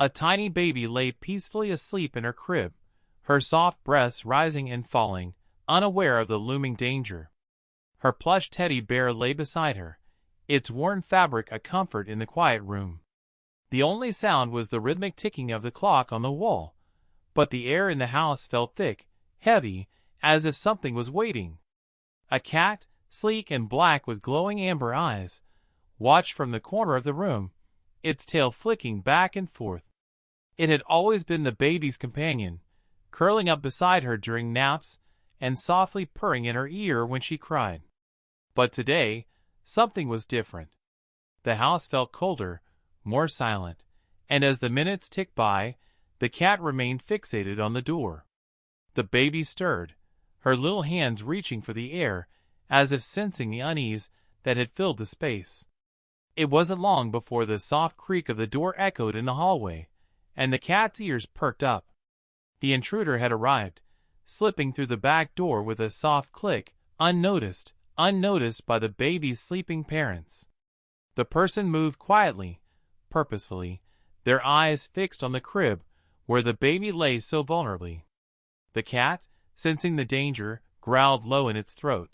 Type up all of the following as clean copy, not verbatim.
A tiny baby lay peacefully asleep in her crib, her soft breaths rising and falling, unaware of the looming danger. Her plush teddy bear lay beside her, its worn fabric a comfort in the quiet room. The only sound was the rhythmic ticking of the clock on the wall, but the air in the house felt thick, heavy, as if something was waiting. A cat, sleek and black with glowing amber eyes, watched from the corner of the room, its tail flicking back and forth. It had always been the baby's companion, curling up beside her during naps and softly purring in her ear when she cried. But today, something was different. The house felt colder, more silent, and as the minutes ticked by, the cat remained fixated on the door. The baby stirred, her little hands reaching for the air, as if sensing the unease that had filled the space. It wasn't long before the soft creak of the door echoed in the hallway, and the cat's ears perked up. The intruder had arrived, slipping through the back door with a soft click, unnoticed by the baby's sleeping parents. The person moved quietly, purposefully, their eyes fixed on the crib where the baby lay so vulnerably. The cat, sensing the danger, growled low in its throat,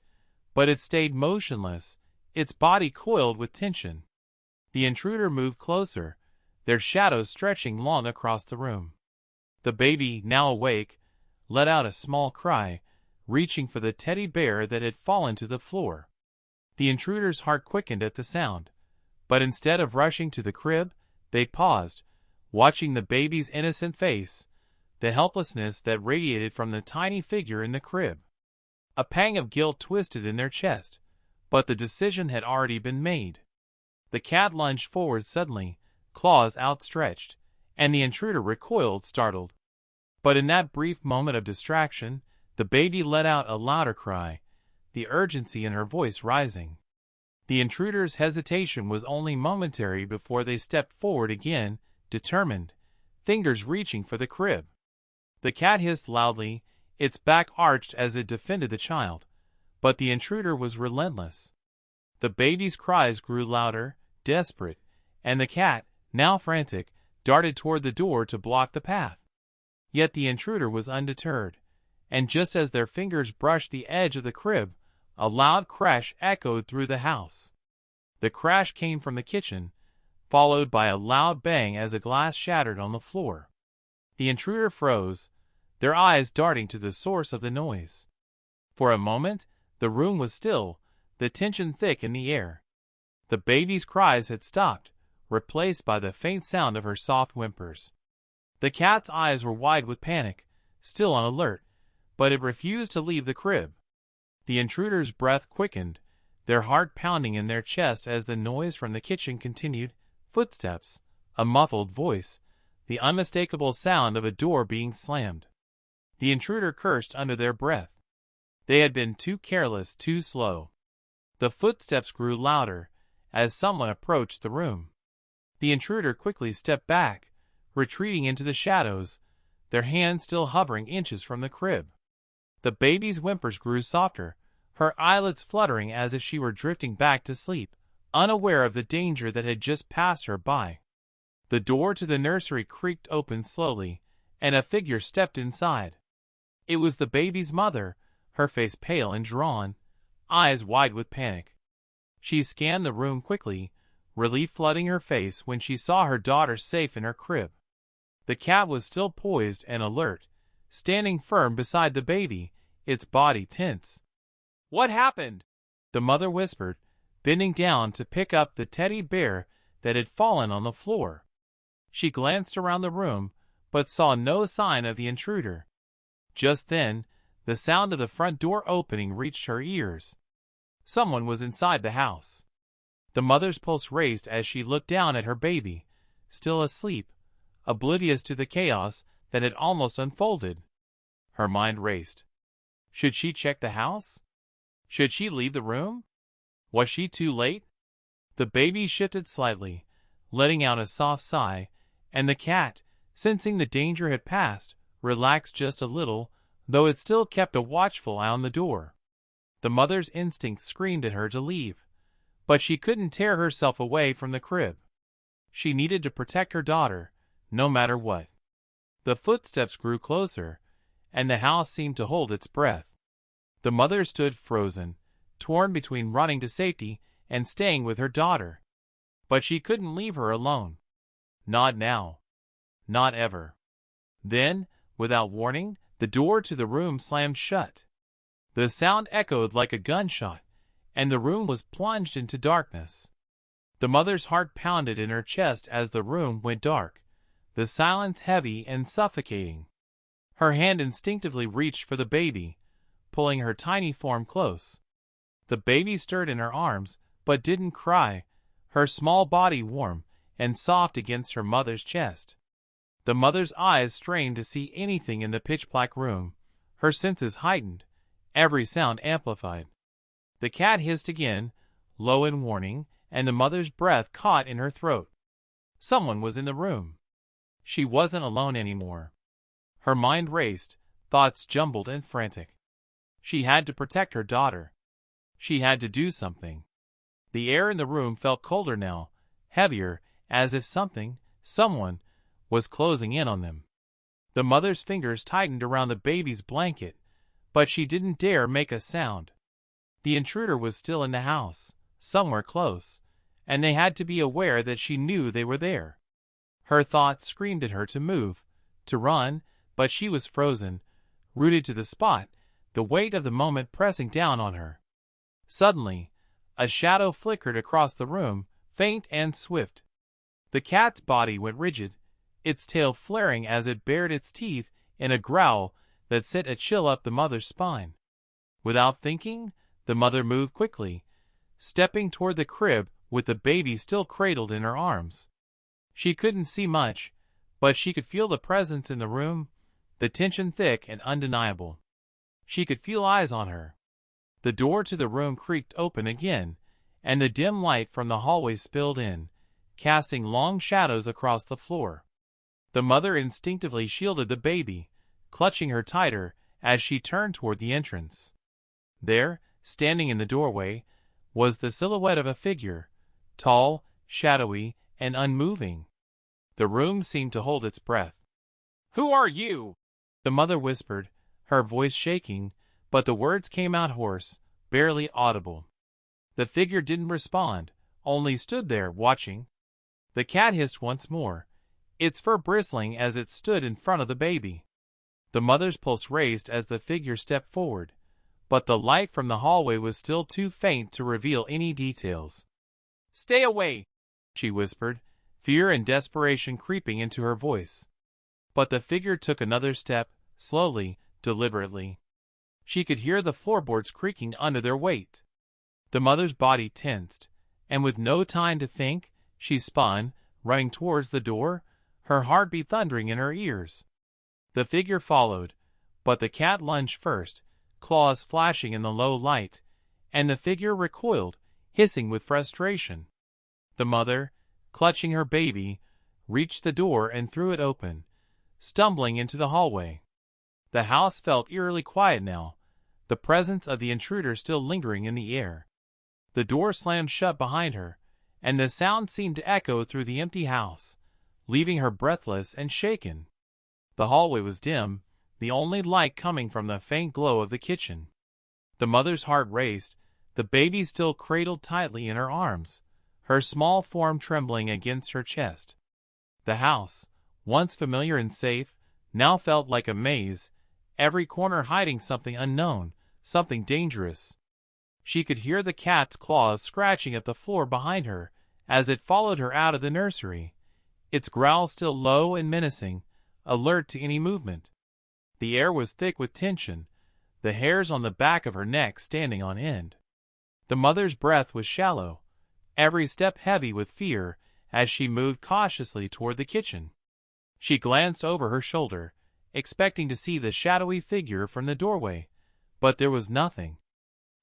but it stayed motionless, its body coiled with tension. The intruder moved closer, their shadows stretching long across the room. The baby, now awake, let out a small cry, reaching for the teddy bear that had fallen to the floor. The intruder's heart quickened at the sound, but instead of rushing to the crib, they paused, watching the baby's innocent face, the helplessness that radiated from the tiny figure in the crib. A pang of guilt twisted in their chest, but the decision had already been made. The cat lunged forward suddenly, claws outstretched, and the intruder recoiled, startled. But in that brief moment of distraction, the baby let out a louder cry, the urgency in her voice rising. The intruder's hesitation was only momentary before they stepped forward again, determined, fingers reaching for the crib. The cat hissed loudly, its back arched as it defended the child, but the intruder was relentless. The baby's cries grew louder, desperate, and the cat, now frantic, darted toward the door to block the path. Yet the intruder was undeterred, and just as their fingers brushed the edge of the crib, a loud crash echoed through the house. The crash came from the kitchen, followed by a loud bang as a glass shattered on the floor. The intruder froze, their eyes darting to the source of the noise. For a moment, the room was still, the tension thick in the air. The baby's cries had stopped, replaced by the faint sound of her soft whimpers. The cat's eyes were wide with panic, still on alert, but it refused to leave the crib. The intruder's breath quickened, their heart pounding in their chest as the noise from the kitchen continued. Footsteps, a muffled voice, the unmistakable sound of a door being slammed. The intruder cursed under their breath. They had been too careless, too slow. The footsteps grew louder as someone approached the room. The intruder quickly stepped back, retreating into the shadows, their hands still hovering inches from the crib. The baby's whimpers grew softer, her eyelids fluttering as if she were drifting back to sleep, unaware of the danger that had just passed her by. The door to the nursery creaked open slowly, and a figure stepped inside. It was the baby's mother, her face pale and drawn, eyes wide with panic. She scanned the room quickly, relief flooding her face when she saw her daughter safe in her crib. The cat was still poised and alert, standing firm beside the baby, its body tense. "What happened?" the mother whispered, bending down to pick up the teddy bear that had fallen on the floor. She glanced around the room, but saw no sign of the intruder. Just then, the sound of the front door opening reached her ears. Someone was inside the house. The mother's pulse raced as she looked down at her baby, still asleep, oblivious to the chaos that had almost unfolded. Her mind raced. Should she check the house? Should she leave the room? Was she too late? The baby shifted slightly, letting out a soft sigh, and the cat, sensing the danger had passed, relaxed just a little, though it still kept a watchful eye on the door. The mother's instinct screamed at her to leave, but she couldn't tear herself away from the crib. She needed to protect her daughter, no matter what. The footsteps grew closer, and the house seemed to hold its breath. The mother stood frozen, torn between running to safety and staying with her daughter. But she couldn't leave her alone. Not now. Not ever. Then, without warning, the door to the room slammed shut. The sound echoed like a gunshot, and the room was plunged into darkness. The mother's heart pounded in her chest as the room went dark, the silence heavy and suffocating. Her hand instinctively reached for the baby, pulling her tiny form close. The baby stirred in her arms, but didn't cry, her small body warm and soft against her mother's chest. The mother's eyes strained to see anything in the pitch-black room, her senses heightened, every sound amplified. The cat hissed again, low in warning, and the mother's breath caught in her throat. Someone was in the room. She wasn't alone anymore. Her mind raced, thoughts jumbled and frantic. She had to protect her daughter. She had to do something. The air in the room felt colder now, heavier, as if someone, was closing in on them. The mother's fingers tightened around the baby's blanket, but she didn't dare make a sound. The intruder was still in the house, somewhere close, and they had to be aware that she knew they were there. Her thoughts screamed at her to move, to run, but she was frozen, rooted to the spot, the weight of the moment pressing down on her. Suddenly, a shadow flickered across the room, faint and swift. The cat's body went rigid, its tail flaring as it bared its teeth in a growl that sent a chill up the mother's spine. Without thinking, the mother moved quickly, stepping toward the crib with the baby still cradled in her arms. She couldn't see much, but she could feel the presence in the room, the tension thick and undeniable. She could feel eyes on her. The door to the room creaked open again, and the dim light from the hallway spilled in, casting long shadows across the floor. The mother instinctively shielded the baby, clutching her tighter as she turned toward the entrance. There, standing in the doorway, was the silhouette of a figure, tall, shadowy, and unmoving. The room seemed to hold its breath. "Who are you?" the mother whispered, her voice shaking, but the words came out hoarse, barely audible. The figure didn't respond, only stood there, watching. The cat hissed once more, its fur bristling as it stood in front of the baby. The mother's pulse raced as the figure stepped forward, but the light from the hallway was still too faint to reveal any details. "Stay away," she whispered, fear and desperation creeping into her voice. But the figure took another step, slowly, deliberately. She could hear the floorboards creaking under their weight. The mother's body tensed, and with no time to think, she spun, running towards the door, her heartbeat thundering in her ears. The figure followed, but the cat lunged first, claws flashing in the low light, and the figure recoiled, hissing with frustration. The mother, clutching her baby, reached the door and threw it open, stumbling into the hallway. The house felt eerily quiet now, the presence of the intruder still lingering in the air. The door slammed shut behind her, and the sound seemed to echo through the empty house, leaving her breathless and shaken. The hallway was dim, the only light coming from the faint glow of the kitchen. The mother's heart raced, the baby still cradled tightly in her arms, her small form trembling against her chest. The house, once familiar and safe, now felt like a maze, every corner hiding something unknown, something dangerous. She could hear the cat's claws scratching at the floor behind her as it followed her out of the nursery, its growl still low and menacing, alert to any movement. The air was thick with tension, the hairs on the back of her neck standing on end. The mother's breath was shallow, every step heavy with fear as she moved cautiously toward the kitchen. She glanced over her shoulder, expecting to see the shadowy figure from the doorway, but there was nothing.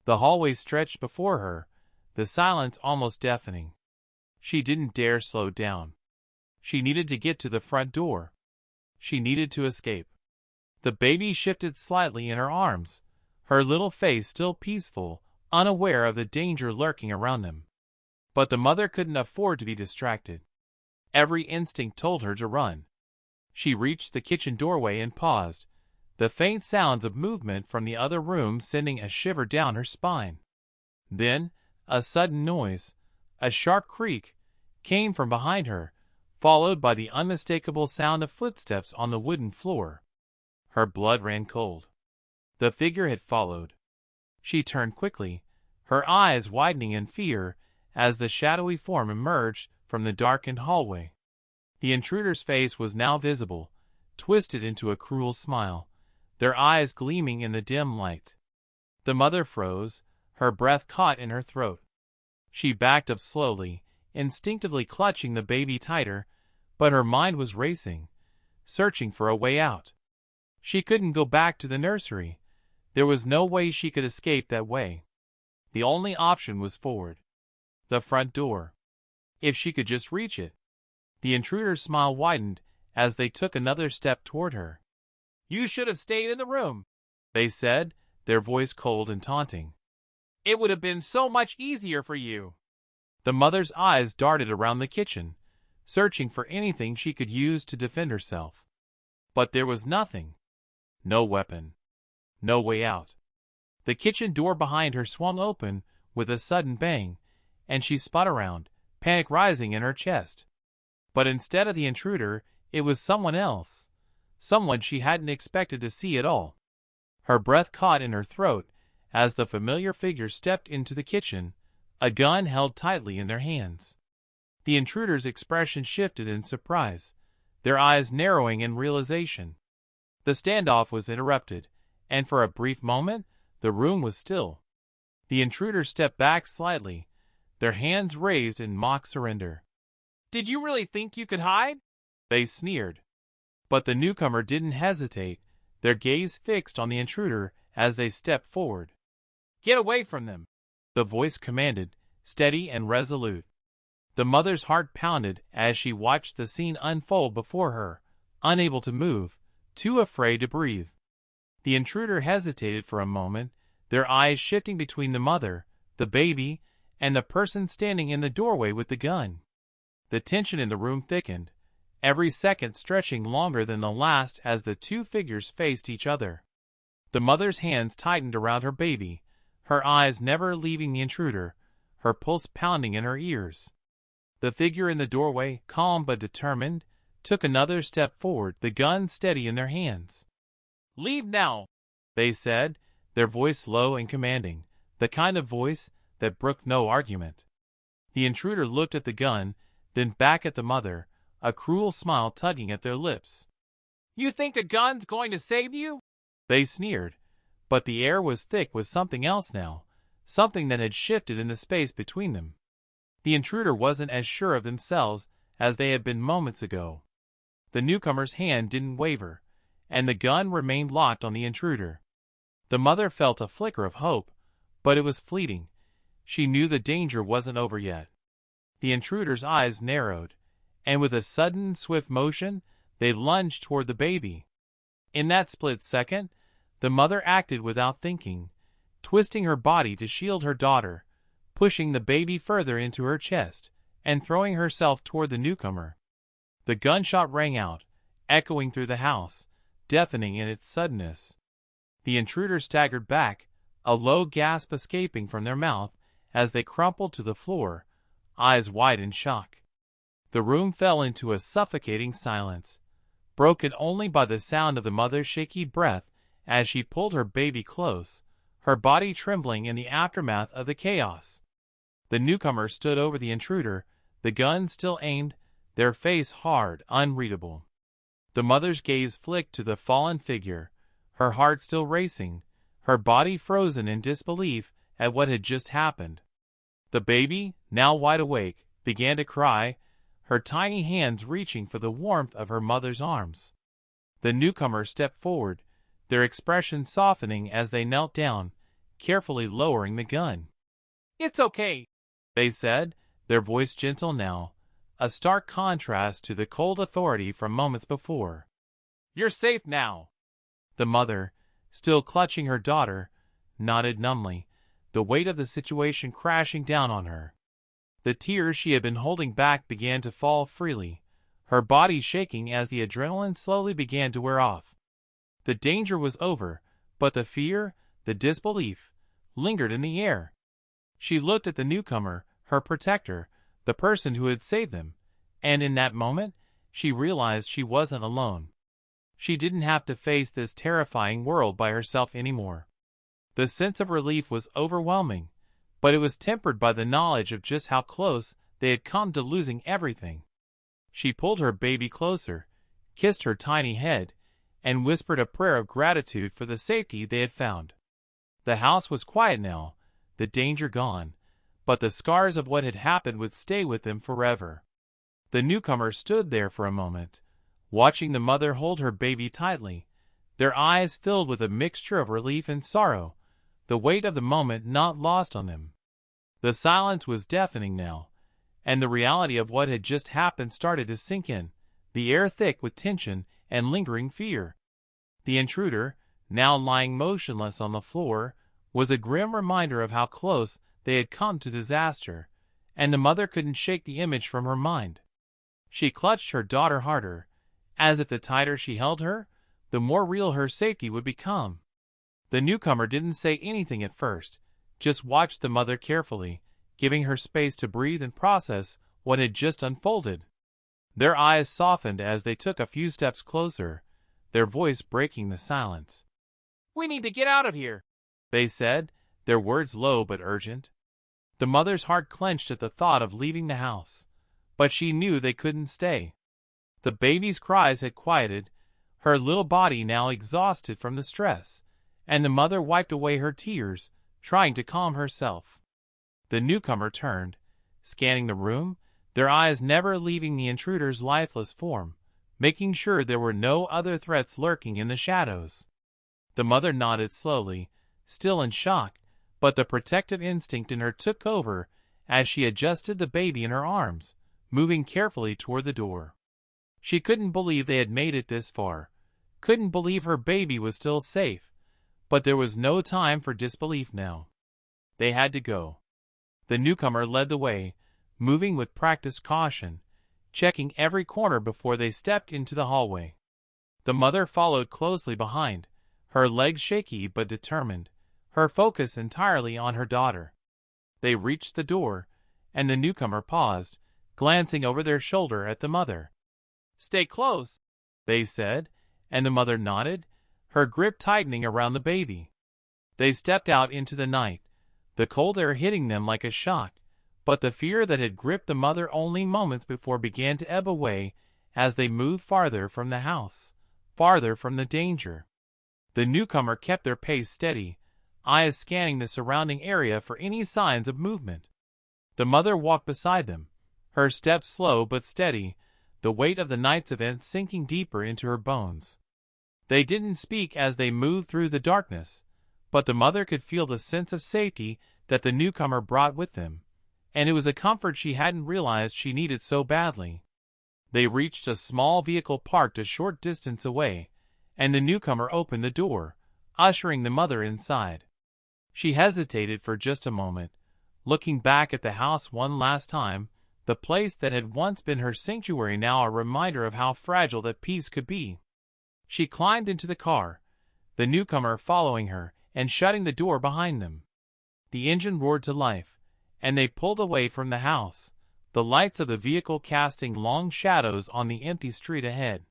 The hallway stretched before her, the silence almost deafening. She didn't dare slow down. She needed to get to the front door. She needed to escape. The baby shifted slightly in her arms, her little face still peaceful, unaware of the danger lurking around them. But the mother couldn't afford to be distracted. Every instinct told her to run. She reached the kitchen doorway and paused, the faint sounds of movement from the other room sending a shiver down her spine. Then, a sudden noise, a sharp creak, came from behind her, followed by the unmistakable sound of footsteps on the wooden floor. Her blood ran cold. The figure had followed. She turned quickly, her eyes widening in fear as the shadowy form emerged from the darkened hallway. The intruder's face was now visible, twisted into a cruel smile, their eyes gleaming in the dim light. The mother froze, her breath caught in her throat. She backed up slowly, instinctively clutching the baby tighter, but her mind was racing, searching for a way out. She couldn't go back to the nursery. There was no way she could escape that way. The only option was forward. The front door. If she could just reach it. The intruder's smile widened as they took another step toward her. "You should have stayed in the room," they said, their voice cold and taunting. "It would have been so much easier for you." The mother's eyes darted around the kitchen, searching for anything she could use to defend herself. But there was nothing. No weapon. No way out. The kitchen door behind her swung open with a sudden bang, and she spun around, panic rising in her chest. But instead of the intruder, it was someone else. Someone she hadn't expected to see at all. Her breath caught in her throat as the familiar figure stepped into the kitchen, a gun held tightly in their hands. The intruder's expression shifted in surprise, their eyes narrowing in realization. The standoff was interrupted, and for a brief moment, the room was still. The intruder stepped back slightly, their hands raised in mock surrender. "Did you really think you could hide?" they sneered. But the newcomer didn't hesitate, their gaze fixed on the intruder as they stepped forward. "Get away from them," the voice commanded, steady and resolute. The mother's heart pounded as she watched the scene unfold before her, unable to move, too afraid to breathe. The intruder hesitated for a moment, their eyes shifting between the mother, the baby, and the person standing in the doorway with the gun. The tension in the room thickened, every second stretching longer than the last as the two figures faced each other. The mother's hands tightened around her baby, her eyes never leaving the intruder, her pulse pounding in her ears. The figure in the doorway, calm but determined, took another step forward, the gun steady in their hands. "Leave now," they said, their voice low and commanding, the kind of voice that brooked no argument. The intruder looked at the gun, then back at the mother, a cruel smile tugging at their lips. "You think a gun's going to save you?" they sneered, but the air was thick with something else now, something that had shifted in the space between them. The intruder wasn't as sure of themselves as they had been moments ago. The newcomer's hand didn't waver, and the gun remained locked on the intruder. The mother felt a flicker of hope, but it was fleeting. She knew the danger wasn't over yet. The intruder's eyes narrowed, and with a sudden, swift motion, they lunged toward the baby. In that split second, the mother acted without thinking, twisting her body to shield her daughter, pushing the baby further into her chest, and throwing herself toward the newcomer. The gunshot rang out, echoing through the house, deafening in its suddenness. The intruder staggered back, a low gasp escaping from their mouth as they crumpled to the floor, eyes wide in shock. The room fell into a suffocating silence, broken only by the sound of the mother's shaky breath as she pulled her baby close, her body trembling in the aftermath of the chaos. The newcomer stood over the intruder, the gun still aimed, their face hard, unreadable. The mother's gaze flicked to the fallen figure, her heart still racing, her body frozen in disbelief at what had just happened. The baby, now wide awake, began to cry, her tiny hands reaching for the warmth of her mother's arms. The newcomer stepped forward, their expression softening as they knelt down, carefully lowering the gun. "It's okay," they said, their voice gentle now, a stark contrast to the cold authority from moments before. "You're safe now." The mother, still clutching her daughter, nodded numbly, the weight of the situation crashing down on her. The tears she had been holding back began to fall freely, her body shaking as the adrenaline slowly began to wear off. The danger was over, but the fear, the disbelief, lingered in the air. She looked at the newcomer, her protector, the person who had saved them, and in that moment, she realized she wasn't alone. She didn't have to face this terrifying world by herself anymore. The sense of relief was overwhelming, but it was tempered by the knowledge of just how close they had come to losing everything. She pulled her baby closer, kissed her tiny head, and whispered a prayer of gratitude for the safety they had found. The house was quiet now, the danger gone, but the scars of what had happened would stay with them forever. The newcomer stood there for a moment, watching the mother hold her baby tightly, their eyes filled with a mixture of relief and sorrow, the weight of the moment not lost on them. The silence was deafening now, and the reality of what had just happened started to sink in, the air thick with tension and lingering fear. The intruder, now lying motionless on the floor, was a grim reminder of how close they had come to disaster, and the mother couldn't shake the image from her mind. She clutched her daughter harder, as if the tighter she held her, the more real her safety would become. The newcomer didn't say anything at first, just watched the mother carefully, giving her space to breathe and process what had just unfolded. Their eyes softened as they took a few steps closer, their voice breaking the silence. "We need to get out of here," they said, their words low but urgent. The mother's heart clenched at the thought of leaving the house, but she knew they couldn't stay. The baby's cries had quieted, her little body now exhausted from the stress, and the mother wiped away her tears, trying to calm herself. The newcomer turned, scanning the room, their eyes never leaving the intruder's lifeless form, making sure there were no other threats lurking in the shadows. The mother nodded slowly, still in shock, but the protective instinct in her took over as she adjusted the baby in her arms, moving carefully toward the door. She couldn't believe they had made it this far, couldn't believe her baby was still safe, but there was no time for disbelief now. They had to go. The newcomer led the way, moving with practiced caution, checking every corner before they stepped into the hallway. The mother followed closely behind, her legs shaky but determined, her focus entirely on her daughter. They reached the door, and the newcomer paused, glancing over their shoulder at the mother. "Stay close," they said, and the mother nodded, her grip tightening around the baby. They stepped out into the night, the cold air hitting them like a shock, but the fear that had gripped the mother only moments before began to ebb away as they moved farther from the house, farther from the danger. The newcomer kept their pace steady, eyes scanning the surrounding area for any signs of movement. The mother walked beside them, her steps slow but steady, the weight of the night's event sinking deeper into her bones. They didn't speak as they moved through the darkness, but the mother could feel the sense of safety that the newcomer brought with them, and it was a comfort she hadn't realized she needed so badly. They reached a small vehicle parked a short distance away, and the newcomer opened the door, ushering the mother inside. She hesitated for just a moment, looking back at the house one last time, the place that had once been her sanctuary now a reminder of how fragile that peace could be. She climbed into the car, the newcomer following her and shutting the door behind them. The engine roared to life, and they pulled away from the house, the lights of the vehicle casting long shadows on the empty street ahead.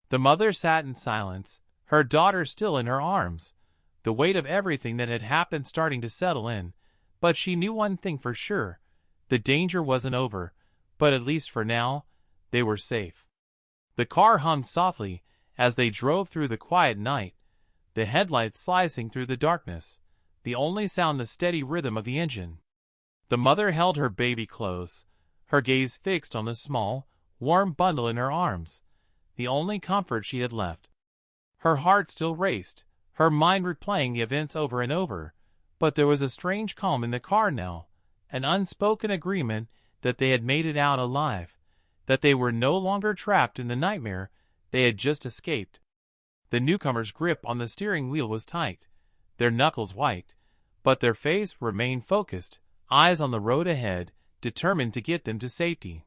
The mother sat in silence, her daughter still in her arms, the weight of everything that had happened starting to settle in, but she knew one thing for sure. The danger wasn't over, but at least for now, they were safe. The car hummed softly as they drove through the quiet night, the headlights slicing through the darkness, the only sound the steady rhythm of the engine. The mother held her baby close, her gaze fixed on the small, warm bundle in her arms, the only comfort she had left. Her heart still raced, her mind replaying the events over and over, but there was a strange calm in the car now, an unspoken agreement that they had made it out alive, that they were no longer trapped in the nightmare they had just escaped. The newcomer's grip on the steering wheel was tight, their knuckles white, but their face remained focused, eyes on the road ahead, determined to get them to safety.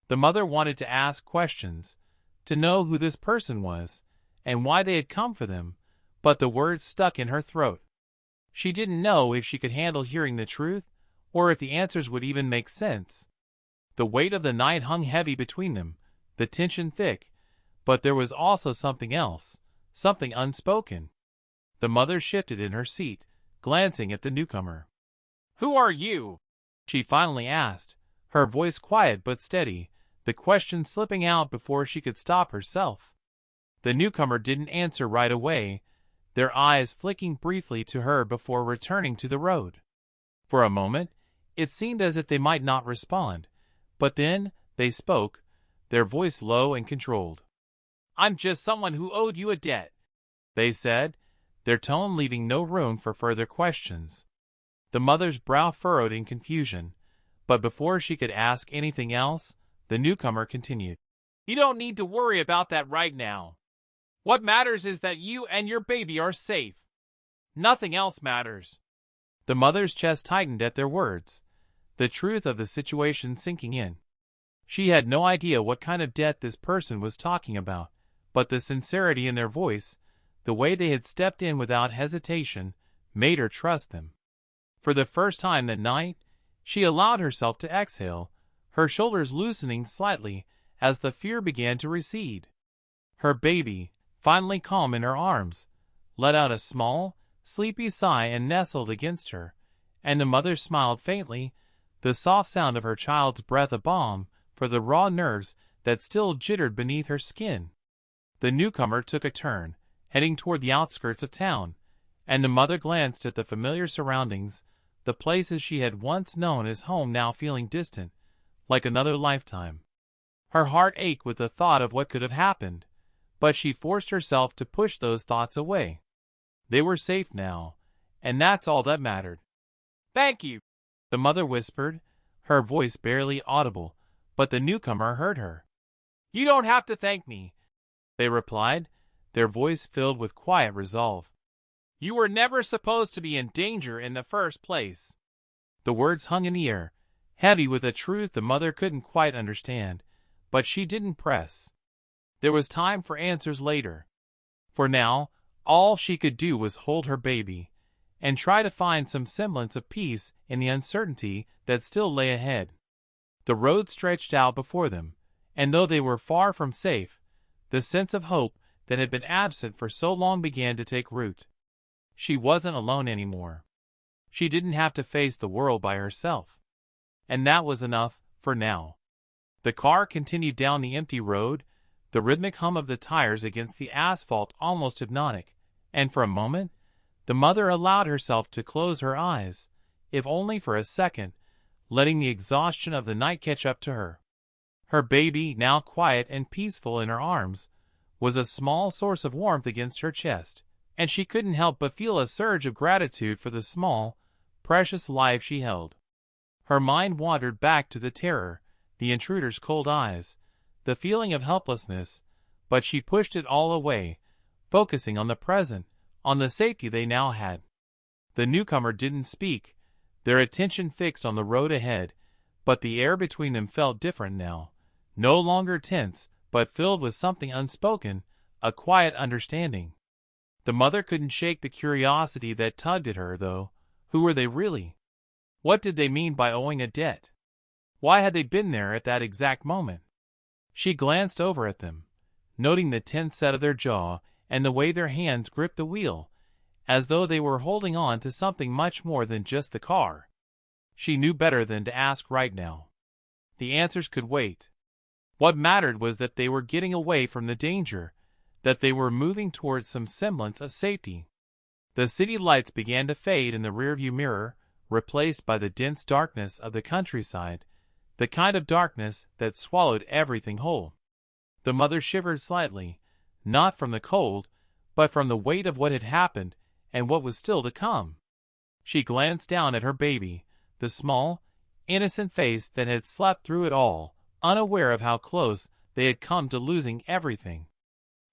The mother wanted to ask questions, to know who this person was, and why they had come for them, but the words stuck in her throat. She didn't know if she could handle hearing the truth, or if the answers would even make sense. The weight of the night hung heavy between them, the tension thick, but there was also something else, something unspoken. The mother shifted in her seat, glancing at the newcomer. "Who are you?" she finally asked, her voice quiet but steady, the question slipping out before she could stop herself. The newcomer didn't answer right away, their eyes flicking briefly to her before returning to the road. For a moment, it seemed as if they might not respond, but then they spoke, their voice low and controlled. "I'm just someone who owed you a debt," they said, their tone leaving no room for further questions. The mother's brow furrowed in confusion, but before she could ask anything else, the newcomer continued. "You don't need to worry about that right now. What matters is that you and your baby are safe. Nothing else matters." The mother's chest tightened at their words, the truth of the situation sinking in. She had no idea what kind of debt this person was talking about, but the sincerity in their voice, the way they had stepped in without hesitation, made her trust them. For the first time that night, she allowed herself to exhale, her shoulders loosening slightly as the fear began to recede. Her baby, finally calm in her arms, let out a small, sleepy sigh and nestled against her, and the mother smiled faintly, the soft sound of her child's breath a balm for the raw nerves that still jittered beneath her skin. The newcomer took a turn, heading toward the outskirts of town, and the mother glanced at the familiar surroundings, the places she had once known as home now feeling distant, like another lifetime. Her heart ached with the thought of what could have happened, but she forced herself to push those thoughts away. They were safe now, and that's all that mattered. "Thank you," the mother whispered, her voice barely audible, but the newcomer heard her. "You don't have to thank me," they replied, their voice filled with quiet resolve. "You were never supposed to be in danger in the first place." The words hung in the air, heavy with a truth the mother couldn't quite understand, but she didn't press. There was time for answers later. For now, all she could do was hold her baby, and try to find some semblance of peace in the uncertainty that still lay ahead. The road stretched out before them, and though they were far from safe, the sense of hope that had been absent for so long began to take root. She wasn't alone anymore. She didn't have to face the world by herself. And that was enough, for now. The car continued down the empty road, the rhythmic hum of the tires against the asphalt almost hypnotic, and for a moment, the mother allowed herself to close her eyes, if only for a second, letting the exhaustion of the night catch up to her. Her baby, now quiet and peaceful in her arms, was a small source of warmth against her chest, and she couldn't help but feel a surge of gratitude for the small, precious life she held. Her mind wandered back to the terror, the intruder's cold eyes, the feeling of helplessness, but she pushed it all away, focusing on the present, on the safety they now had. The newcomer didn't speak, their attention fixed on the road ahead, but the air between them felt different now, no longer tense, but filled with something unspoken, a quiet understanding. The mother couldn't shake the curiosity that tugged at her, though. Who were they really? What did they mean by owing a debt? Why had they been there at that exact moment? She glanced over at them, noting the tense set of their jaw and the way their hands gripped the wheel, as though they were holding on to something much more than just the car. She knew better than to ask right now. The answers could wait. What mattered was that they were getting away from the danger, that they were moving towards some semblance of safety. The city lights began to fade in the rearview mirror, replaced by the dense darkness of the countryside, the kind of darkness that swallowed everything whole. The mother shivered slightly, not from the cold, but from the weight of what had happened and what was still to come. She glanced down at her baby, the small, innocent face that had slept through it all, unaware of how close they had come to losing everything.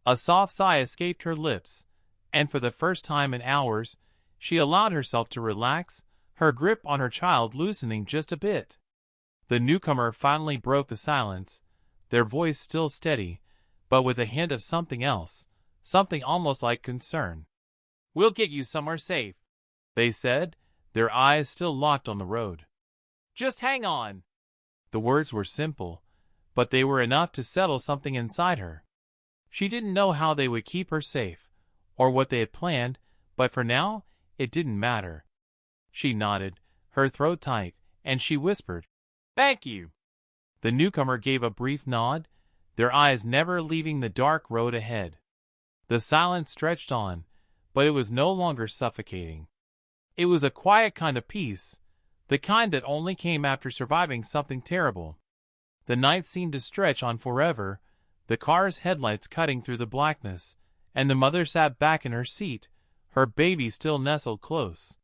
A soft sigh escaped her lips, and for the first time in hours, she allowed herself to relax, her grip on her child loosening just a bit. The newcomer finally broke the silence, their voice still steady, but with a hint of something else, something almost like concern. "We'll get you somewhere safe," they said, their eyes still locked on the road. "Just hang on." The words were simple, but they were enough to settle something inside her. She didn't know how they would keep her safe, or what they had planned, but for now, it didn't matter. She nodded, her throat tight, and she whispered, "Thank you." The newcomer gave a brief nod, their eyes never leaving the dark road ahead. The silence stretched on, but it was no longer suffocating. It was a quiet kind of peace, the kind that only came after surviving something terrible. The night seemed to stretch on forever, the car's headlights cutting through the blackness, and the mother sat back in her seat, her baby still nestled close.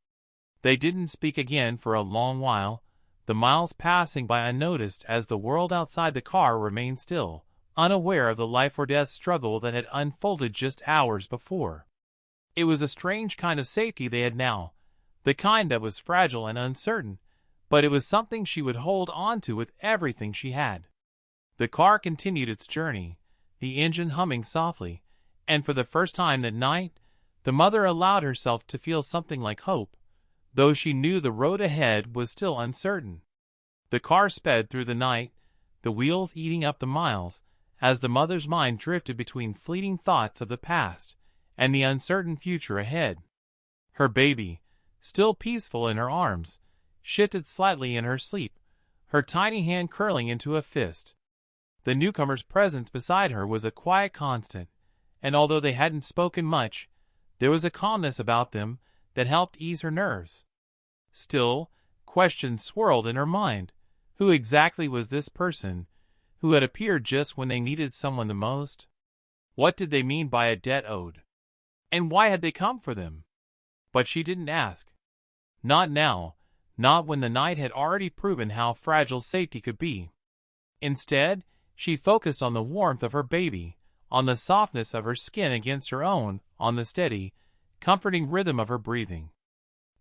They didn't speak again for a long while, the miles passing by unnoticed as the world outside the car remained still, unaware of the life-or-death struggle that had unfolded just hours before. It was a strange kind of safety they had now, the kind that was fragile and uncertain, but it was something she would hold on to with everything she had. The car continued its journey, the engine humming softly, and for the first time that night, the mother allowed herself to feel something like hope, though she knew the road ahead was still uncertain. The car sped through the night, the wheels eating up the miles, as the mother's mind drifted between fleeting thoughts of the past and the uncertain future ahead. Her baby, still peaceful in her arms, shifted slightly in her sleep, her tiny hand curling into a fist. The newcomer's presence beside her was a quiet constant, and although they hadn't spoken much, there was a calmness about them that helped ease her nerves. Still, questions swirled in her mind. Who exactly was this person, who had appeared just when they needed someone the most? What did they mean by a debt owed? And why had they come for them? But she didn't ask. Not now, not when the night had already proven how fragile safety could be. Instead, she focused on the warmth of her baby, on the softness of her skin against her own, on the steady, comforting rhythm of her breathing.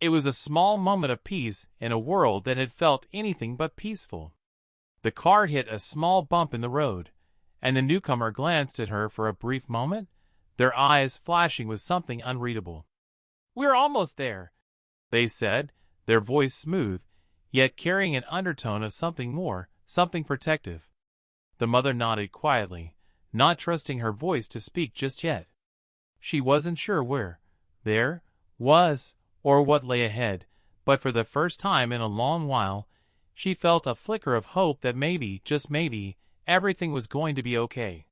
It was a small moment of peace in a world that had felt anything but peaceful. The car hit a small bump in the road, and the newcomer glanced at her for a brief moment, their eyes flashing with something unreadable. "We're almost there," they said, their voice smooth, yet carrying an undertone of something more, something protective. The mother nodded quietly, not trusting her voice to speak just yet. She wasn't sure where there was or what lay ahead, but for the first time in a long while, she felt a flicker of hope that maybe, just maybe, everything was going to be okay.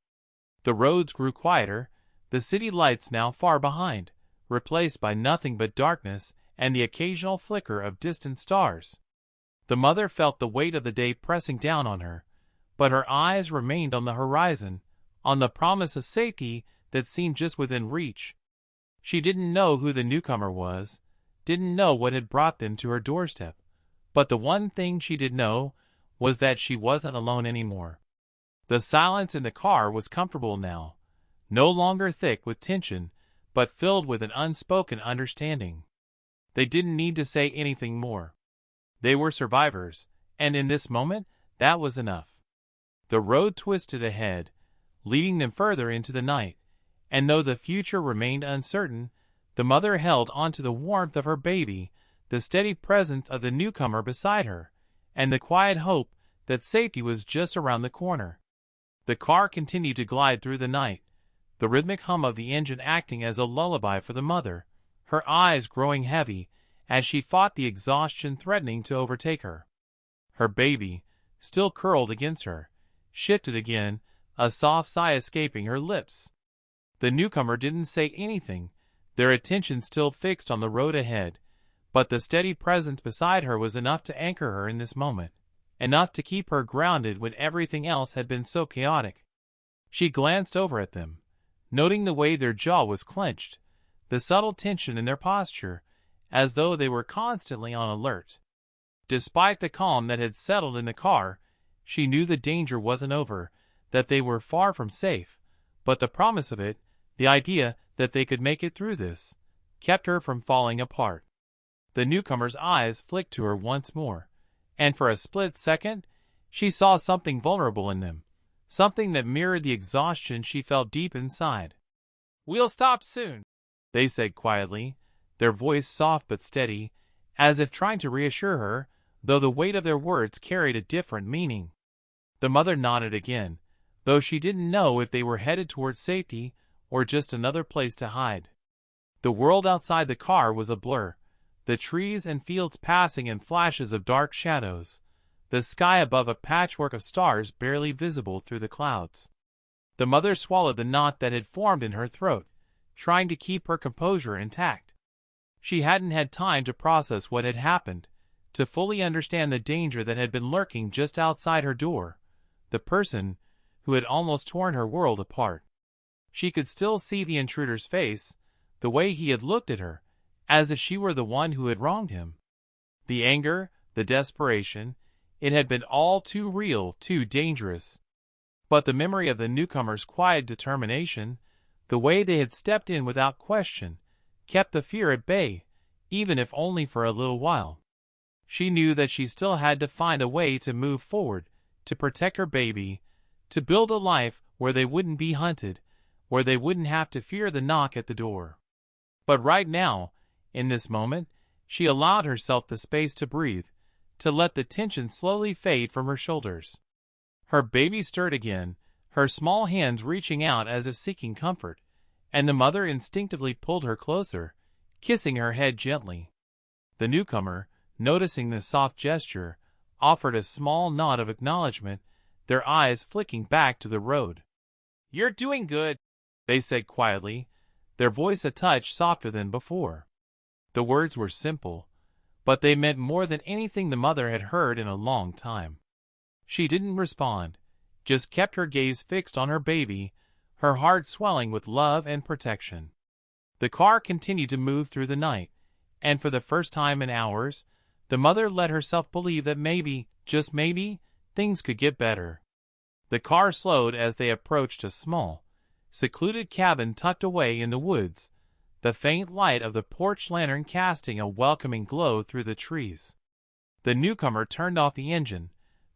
The roads grew quieter, the city lights now far behind, replaced by nothing but darkness and the occasional flicker of distant stars. The mother felt the weight of the day pressing down on her, but her eyes remained on the horizon, on the promise of safety that seemed just within reach. She didn't know who the newcomer was, didn't know what had brought them to her doorstep, but the one thing she did know was that she wasn't alone anymore. The silence in the car was comfortable now, no longer thick with tension, but filled with an unspoken understanding. They didn't need to say anything more. They were survivors, and in this moment, that was enough. The road twisted ahead, leading them further into the night, and though the future remained uncertain, the mother held onto the warmth of her baby, the steady presence of the newcomer beside her, and the quiet hope that safety was just around the corner. The car continued to glide through the night, the rhythmic hum of the engine acting as a lullaby for the mother, her eyes growing heavy as she fought the exhaustion threatening to overtake her. Her baby, still curled against her, shifted again, a soft sigh escaping her lips. The newcomer didn't say anything, their attention still fixed on the road ahead, but the steady presence beside her was enough to anchor her in this moment, enough to keep her grounded when everything else had been so chaotic. She glanced over at them, noting the way their jaw was clenched, the subtle tension in their posture, as though they were constantly on alert. Despite the calm that had settled in the car, she knew the danger wasn't over, that they were far from safe, but the promise of it, the idea that they could make it through this, kept her from falling apart. The newcomer's eyes flicked to her once more, and for a split second, She saw something vulnerable in them, something that mirrored the exhaustion she felt deep inside. "We'll stop soon," they said quietly, their voice soft but steady, as if trying to reassure her, though the weight of their words carried a different meaning. The mother nodded again, though she didn't know if they were headed towards safety or just another place to hide. The world outside the car was a blur, the trees and fields passing in flashes of dark shadows, the sky above a patchwork of stars barely visible through the clouds. The mother swallowed the knot that had formed in her throat, trying to keep her composure intact. She hadn't had time to process what had happened, to fully understand the danger that had been lurking just outside her door, the person who had almost torn her world apart. She could still see the intruder's face, the way he had looked at her, as if she were the one who had wronged him. The anger, the desperation, it had been all too real, too dangerous. But the memory of the newcomer's quiet determination, the way they had stepped in without question, kept the fear at bay, even if only for a little while. She knew that she still had to find a way to move forward, to protect her baby, to build a life where they wouldn't be hunted, where they wouldn't have to fear the knock at the door. But right now, in this moment, she allowed herself the space to breathe, to let the tension slowly fade from her shoulders. Her baby stirred again, her small hands reaching out as if seeking comfort, and the mother instinctively pulled her closer, kissing her head gently. The newcomer, noticing this soft gesture, offered a small nod of acknowledgement, their eyes flicking back to the road. "You're doing good," they said quietly, their voice a touch softer than before. The words were simple, but they meant more than anything the mother had heard in a long time. She didn't respond, just kept her gaze fixed on her baby, her heart swelling with love and protection. The car continued to move through the night, and for the first time in hours, the mother let herself believe that maybe, just maybe, things could get better. The car slowed as they approached a small, secluded cabin tucked away in the woods, the faint light of the porch lantern casting a welcoming glow through the trees. The newcomer turned off the engine,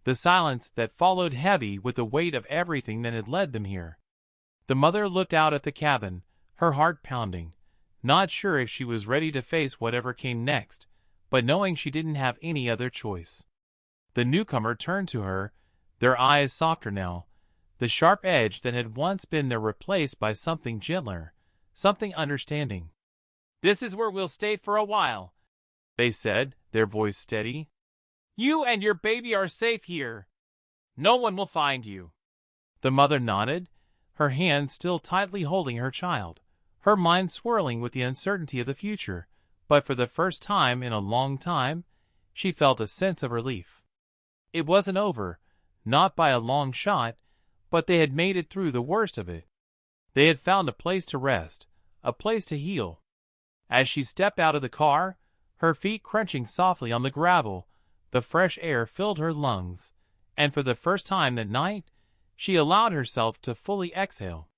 the silence that followed heavy with the weight of everything that had led them here. The mother looked out at the cabin, her heart pounding, not sure if she was ready to face whatever came next, but knowing she didn't have any other choice. The newcomer turned to her, their eyes softer now, the sharp edge that had once been there replaced by something gentler, something understanding. "This is where we'll stay for a while," they said, their voice steady. "You and your baby are safe here. No one will find you." The mother nodded, her hand still tightly holding her child, her mind swirling with the uncertainty of the future, but for the first time in a long time, she felt a sense of relief. It wasn't over, not by a long shot, but they had made it through the worst of it. They had found a place to rest, a place to heal. As she stepped out of the car, her feet crunching softly on the gravel, the fresh air filled her lungs, and for the first time that night, she allowed herself to fully exhale.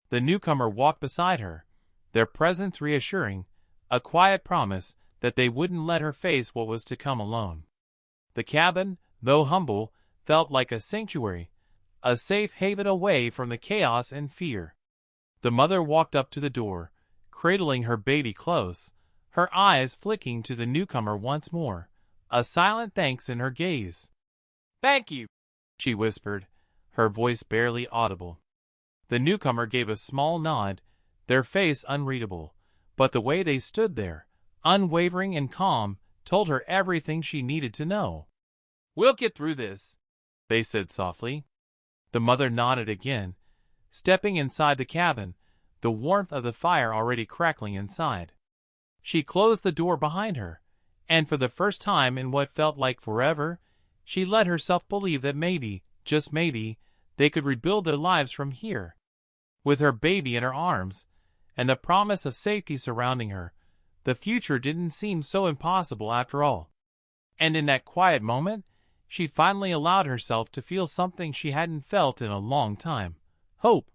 The newcomer walked beside her, their presence reassuring, a quiet promise that they wouldn't let her face what was to come alone. The cabin, though humble, felt like a sanctuary, a safe haven away from the chaos and fear. The mother walked up to the door, cradling her baby close, her eyes flicking to the newcomer once more, a silent thanks in her gaze. "Thank you," she whispered, her voice barely audible. The newcomer gave a small nod, their face unreadable, but the way they stood there, unwavering and calm, told her everything she needed to know. "We'll get through this," they said softly. The mother nodded again, stepping inside the cabin, the warmth of the fire already crackling inside. She closed the door behind her, and for the first time in what felt like forever, she let herself believe that maybe, just maybe, they could rebuild their lives from here. With her baby in her arms, and the promise of safety surrounding her, the future didn't seem so impossible after all. And in that quiet moment, she finally allowed herself to feel something she hadn't felt in a long time: hope.